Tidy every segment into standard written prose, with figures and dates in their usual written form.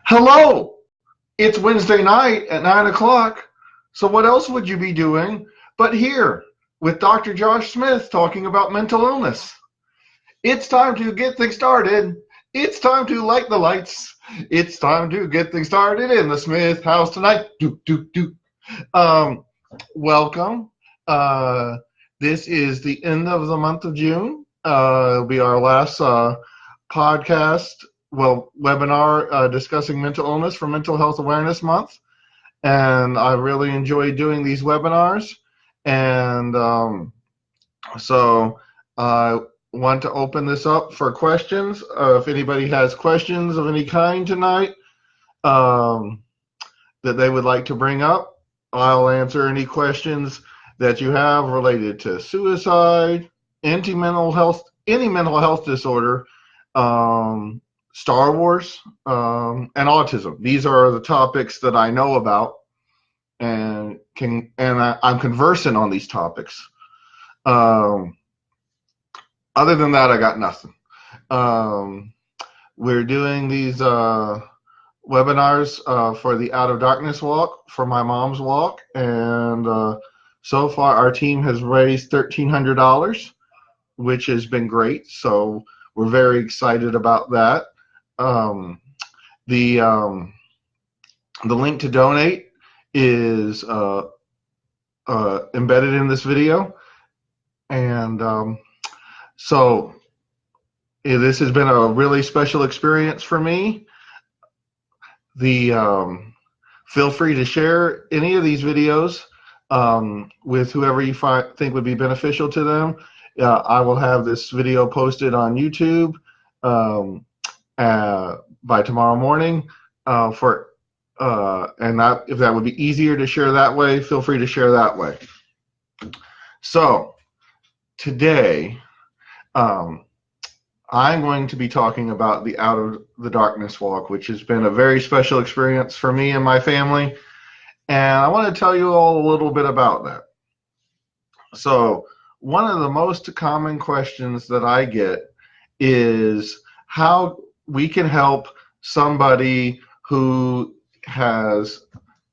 Hello! It's Wednesday night at 9 o'clock. So what else would you be doing but here with Dr. Josh Smith talking about mental illness? It's time to get things started. It's time to light the lights. It's time to get things started in the Smith house tonight. Do, do, do. Um, Welcome. This is the end of the month of June. It'll be our last podcast, webinar discussing mental illness for Mental Health Awareness Month. And I really enjoy doing these webinars. And so I want to open this up for questions. If anybody has questions of any kind tonight that they would like to bring up, I'll answer any questions that you have related to suicide, any mental health disorder, Star Wars, and autism. These are the topics that I know about and I'm conversant on these topics. Other than that, I got nothing. We're doing these webinars for the Out of Darkness Walk, for my mom's walk, and so far our team has raised $1,300, which has been great. So we're very excited about that. The link to donate is embedded in this video, and so this has been a really special experience for me. Feel free to share any of these videos with whoever you think would be beneficial to them. I will have this video posted on YouTube by tomorrow morning. If that would be easier to share that way, feel free to share that way. So today, I'm going to be talking about the Out of the Darkness Walk, which has been a very special experience for me and my family. And I want to tell you all a little bit about that. So one of the most common questions that I get is how we can help somebody who has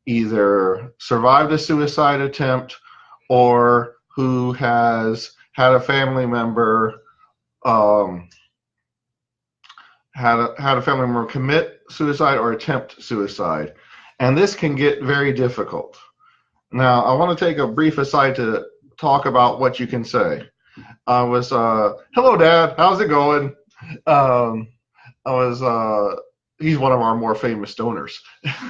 either survived a suicide attempt or who has had a family member commit suicide or attempt suicide. And this can get very difficult. Now, I want to take a brief aside to talk about what you can say. Hello, Dad, how's it going? He's one of our more famous donors. I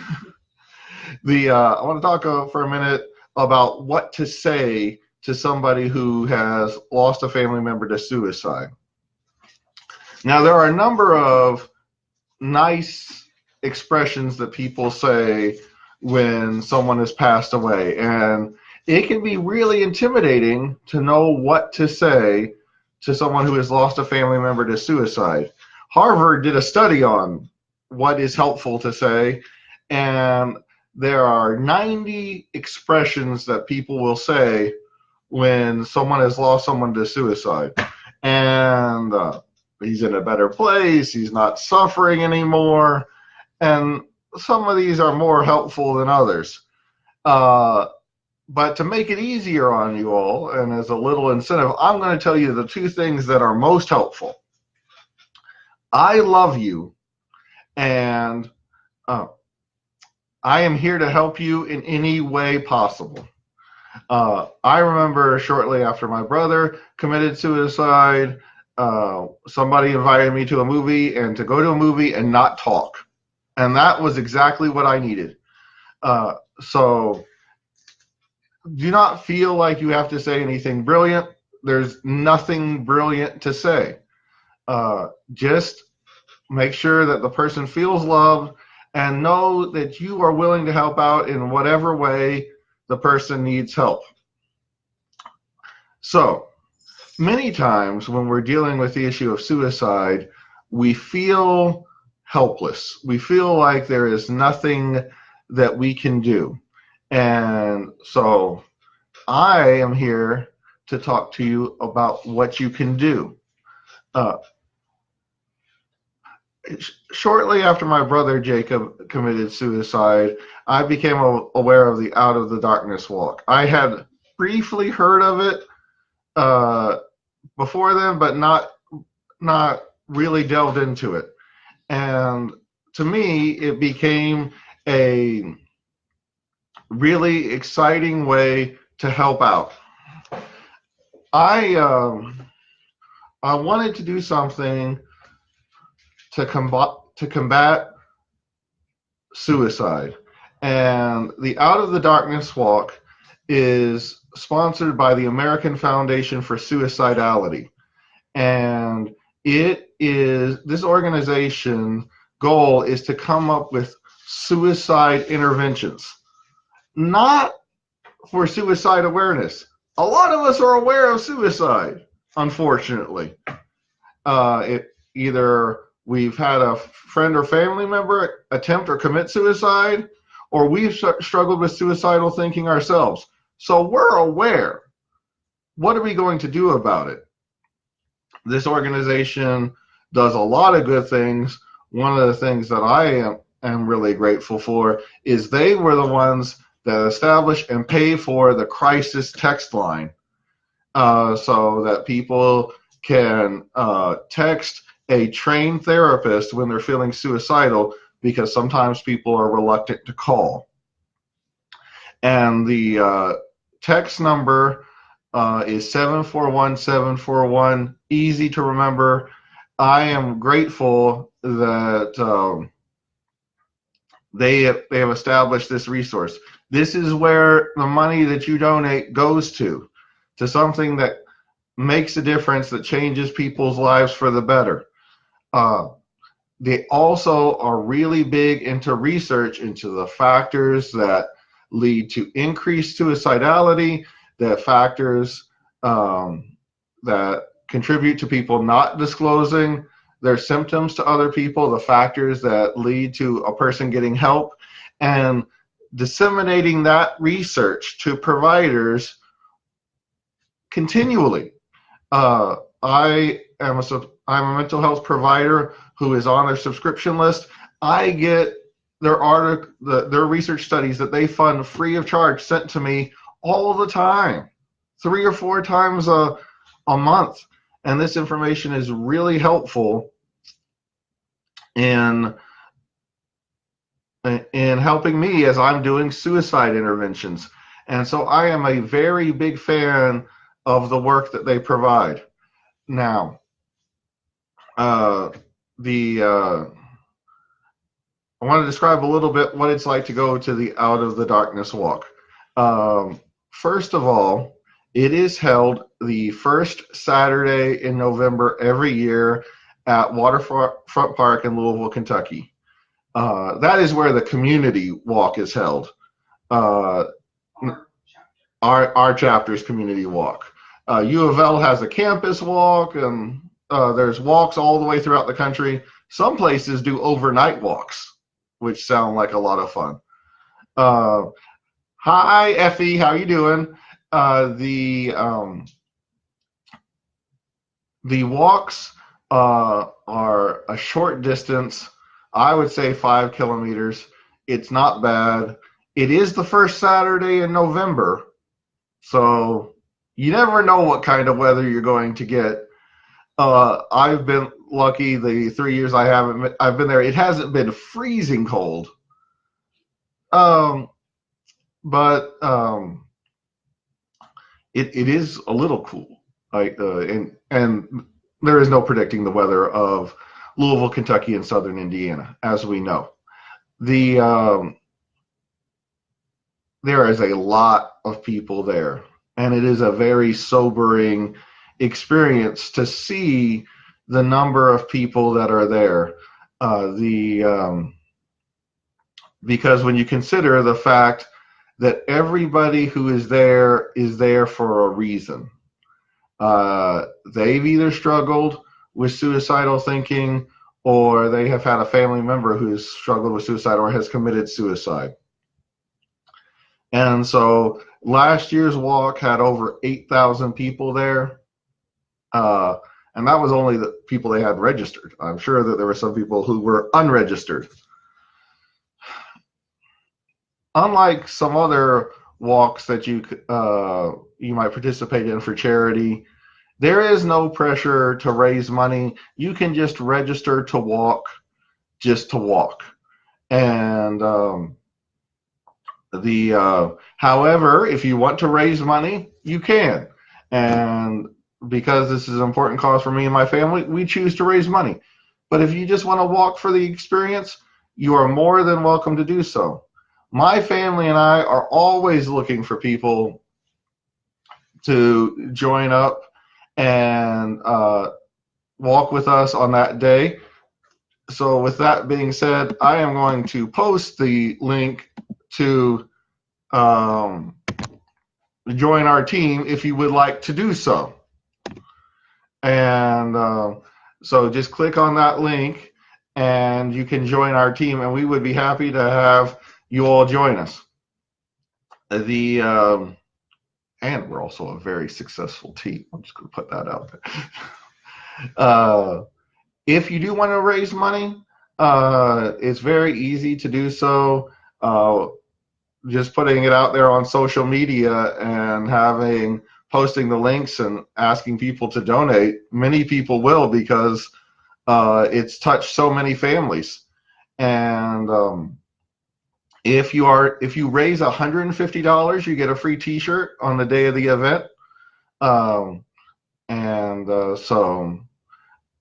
want to talk for a minute about what to say to somebody who has lost a family member to suicide. Now, there are a number of nice expressions that people say when someone has passed away, and it can be really intimidating to know what to say to someone who has lost a family member to suicide. Harvard did a study on what is helpful to say, and there are 90 expressions that people will say when someone has lost someone to suicide. And he's in a better place, he's not suffering anymore, and some of these are more helpful than others. But to make it easier on you all, and as a little incentive, I'm going to tell you the two things that are most helpful. I love you, and I am here to help you in any way possible. I remember shortly after my brother committed suicide, somebody invited me to a movie, and to go to a movie and not talk. And that was exactly what I needed. So do not feel like you have to say anything brilliant. There's nothing brilliant to say. Just make sure that the person feels loved and know that you are willing to help out in whatever way the person needs help. So many times when we're dealing with the issue of suicide, we feel helpless. We feel like there is nothing that we can do. And so I am here to talk to you about what you can do. shortly after my brother Jacob committed suicide, I became aware of the Out of the Darkness walk. I had briefly heard of it uh, before then, but not really delved into it. And to me, it became a really exciting way to help out. I I wanted to do something to combat suicide, and the Out of the Darkness walk is sponsored by the American Foundation for Suicidality, and this organization goal is to come up with suicide interventions, not for suicide awareness. A lot of us are aware of suicide, unfortunately. Either we've had a friend or family member attempt or commit suicide, or we've struggled with suicidal thinking ourselves. So we're aware. What are we going to do about it? This organization does a lot of good things. One of the things that I am really grateful for is they were the ones that established and paid for the crisis text line, so that people can text a trained therapist when they're feeling suicidal, because sometimes people are reluctant to call. And the text number is 741-741, easy to remember. I am grateful that they have established this resource. This is where the money that you donate goes to something that makes a difference, that changes people's lives for the better. They also are really big into research into the factors that lead to increased suicidality, the factors that contribute to people not disclosing their symptoms to other people, the factors that lead to a person getting help, and disseminating that research to providers continually. I'm a mental health provider who is on their subscription list. I get their research studies that they fund free of charge sent to me all the time, 3 or 4 times a month. And this information is really helpful in helping me as I'm doing suicide interventions. And so I am a very big fan of the work that they provide. Now, I want to describe a little bit what it's like to go to the Out of the Darkness walk. First of all, it is held the first Saturday in November every year at Waterfront Park in Louisville, Kentucky. That is where the community walk is held. Our chapter's community walk. U of L has a campus walk, and there's walks all the way throughout the country. Some places do overnight walks, which sound like a lot of fun. Hi, Effie, how you doing? The walks are a short distance. I would say 5 kilometers. It's not bad. It is the first Saturday in November, so you never know what kind of weather you're going to get. I've been lucky the 3 years I've been there. It hasn't been freezing cold, but it is a little cool. And there is no predicting the weather of Louisville, Kentucky, and Southern Indiana, as we know. There is a lot of people there, and it is a very sobering experience to see the number of people that are there. Because when you consider the fact that everybody who is there for a reason. They've either struggled with suicidal thinking, or they have had a family member who's struggled with suicide or has committed suicide. And so last year's walk had over 8,000 people there. And that was only the people they had registered. I'm sure that there were some people who were unregistered. Unlike some other walks that you might participate in for charity, there is no pressure to raise money. You can just register to walk, just to walk. And however, if you want to raise money, you can. And because this is an important cause for me and my family, we choose to raise money. But if you just want to walk for the experience, you are more than welcome to do so. My family and I are always looking for people to join up and walk with us on that day. So with that being said, I am going to post the link to join our team if you would like to do so. And so just click on that link and you can join our team, and we would be happy to have you all join us. And we're also a very successful team. I'm just going to put that out there. If you do want to raise money, it's very easy to do so. Just putting it out there on social media and posting the links and asking people to donate. Many people will, because it's touched so many families. And if you raise $150, you get a free T-shirt on the day of the event. So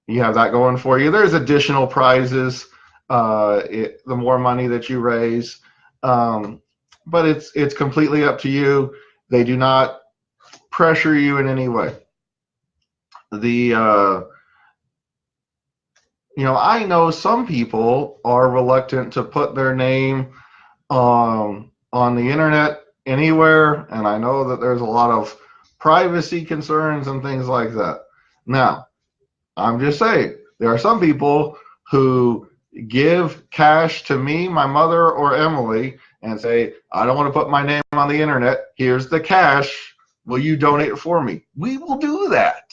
you have that going for you. There's additional prizes the more money that you raise, but it's completely up to you. They do not pressure you in any way. I know some people are reluctant to put their name on the internet anywhere, and I know that there's a lot of privacy concerns and things like that. Now, I'm just saying, there are some people who give cash to me, my mother, or Emily and say, I don't want to put my name on the internet. Here's the cash. Will you donate it for me? We will do that.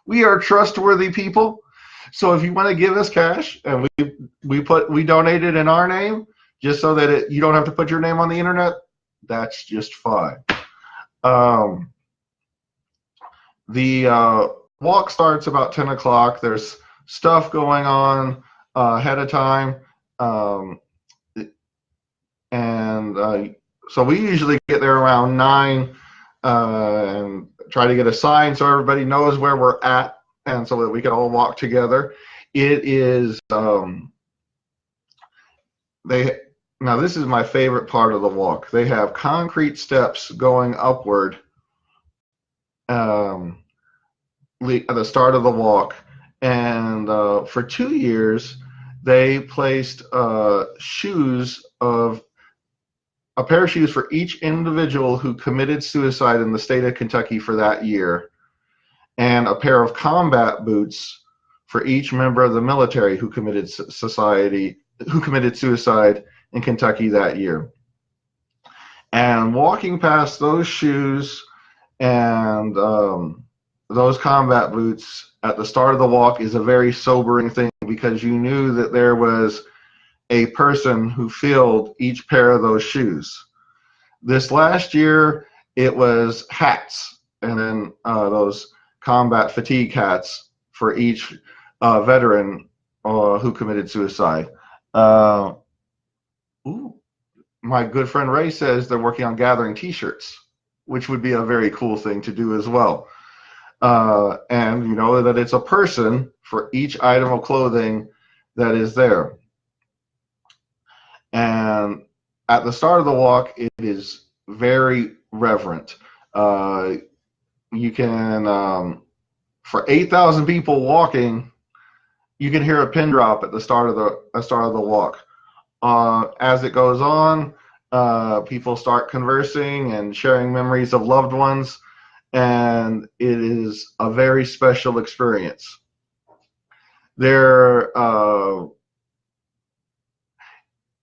We are trustworthy people. So if you want to give us cash and we donate it in our name, just so that you don't have to put your name on the internet, that's just fine. The walk starts about 10 o'clock. There's stuff going on ahead of time. So we usually get there around 9 and try to get a sign so everybody knows where we're at, and so that we can all walk together. It is now this is my favorite part of the walk. They have concrete steps going upward at the start of the walk, and for 2 years they placed a pair of shoes for each individual who committed suicide in the state of Kentucky for that year, and a pair of combat boots for each member of the military who committed suicide in Kentucky that year. And walking past those shoes and those combat boots at the start of the walk is a very sobering thing, because you knew that there was a person who filled each pair of those shoes. This last year, it was hats, and then those combat fatigue hats for each veteran who committed suicide. My good friend Ray says they're working on gathering T-shirts, which would be a very cool thing to do as well. And you know that it's a person for each item of clothing that is there. And at the start of the walk, it is very reverent. You can, for 8,000 people walking, you can hear a pin drop at the start of the walk. As it goes on, people start conversing and sharing memories of loved ones, and it is a very special experience.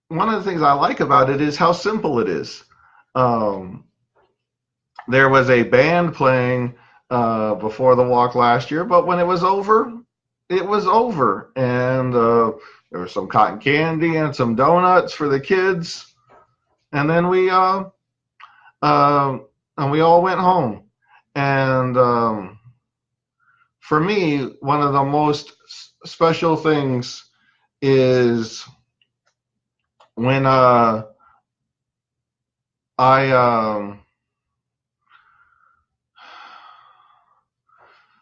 One of the things I like about it is how simple it is. There was a band playing before the walk last year, but when it was over, it was over. And there was some cotton candy and some donuts for the kids, and then we all went home. And for me, one of the most special things is when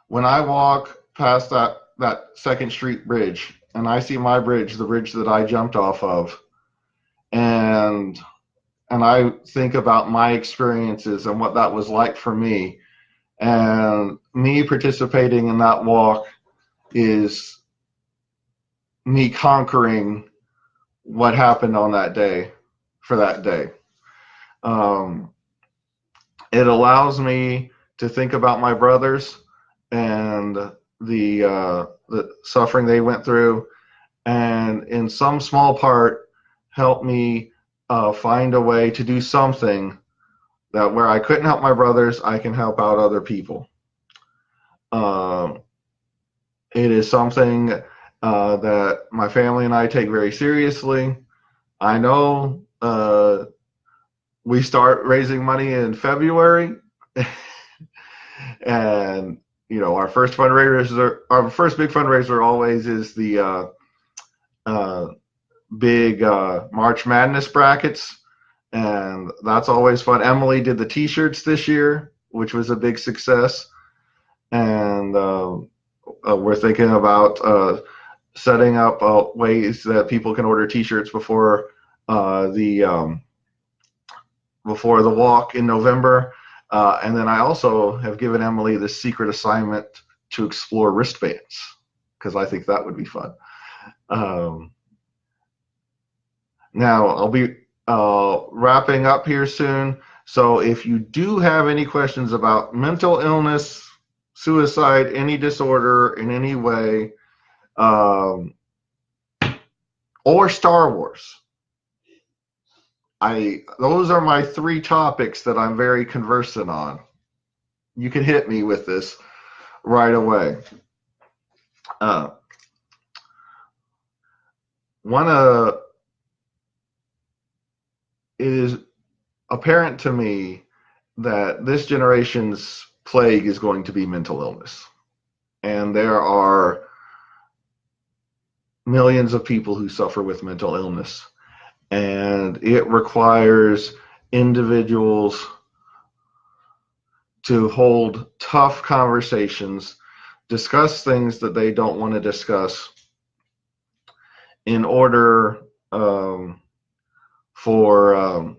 when I walk past that Second Street bridge and I see my bridge, the bridge that I jumped off of, and I think about my experiences and what that was like for me, and me participating in that walk is me conquering what happened on that day, for that day. It allows me to think about my brothers and the suffering they went through, and in some small part help me find a way to do something that where I couldn't help my brothers, I can help out other people. It is something that my family and I take very seriously. I know we start raising money in February, and our first big fundraiser always is the big March Madness brackets, and that's always fun. Emily did the T-shirts this year, which was a big success, and we're thinking about setting up ways that people can order T-shirts before the walk in November. And then I also have given Emily the secret assignment to explore wristbands, because I think that would be fun. Now, I'll be wrapping up here soon. So if you do have any questions about mental illness, suicide, any disorder in any way, or Star Wars, those are my 3 topics that I'm very conversant on. You can hit me with this right away. It is apparent to me that this generation's plague is going to be mental illness. And there are millions of people who suffer with mental illness. And it requires individuals to hold tough conversations, discuss things that they don't want to discuss in order for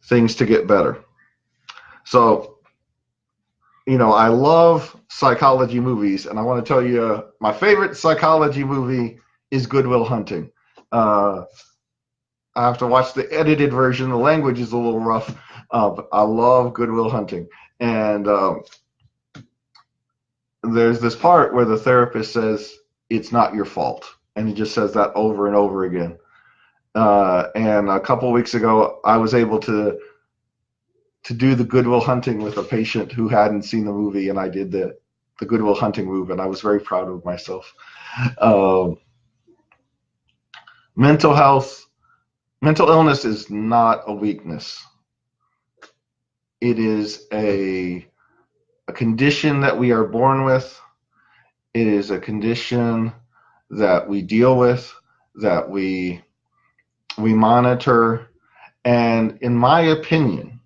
things to get better. So, I love psychology movies, and I want to tell you my favorite psychology movie is Good Will Hunting. I have to watch the edited version. The language is a little rough, but I love Good Will Hunting. And there's this part where the therapist says, "It's not your fault." And he just says that over and over again. And a couple of weeks ago, I was able to do the Good Will Hunting with a patient who hadn't seen the movie, and I did the Good Will Hunting move, and I was very proud of myself. Mental illness is not a weakness. It is a condition that we are born with. It is a condition that we deal with, that we monitor, and in my opinion,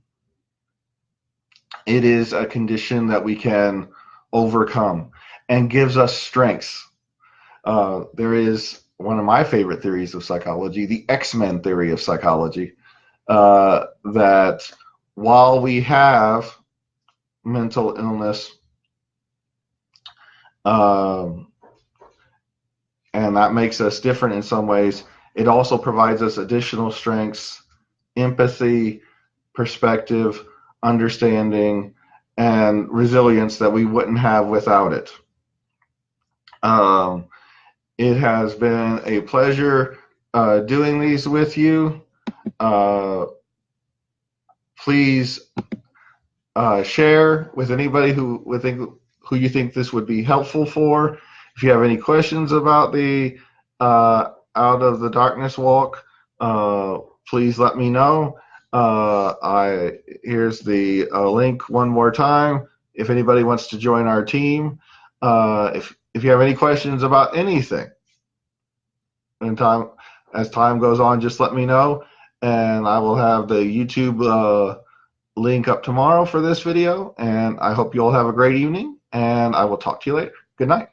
it is a condition that we can overcome and gives us strengths. There is one of my favorite theories of psychology, the X-Men theory of psychology, that while we have mental illness, and that makes us different in some ways, it also provides us additional strengths, empathy, perspective, understanding, and resilience that we wouldn't have without it. It has been a pleasure doing these with you. Please Share with anybody who you think this would be helpful for. If you have any questions about the Out of the Darkness walk, please let me know. Here's the link one more time. If anybody wants to join our team, if you have any questions about anything, as time goes on, just let me know, and I will have the YouTube link up tomorrow for this video. And I hope you all have a great evening, and I will talk to you later. Good night.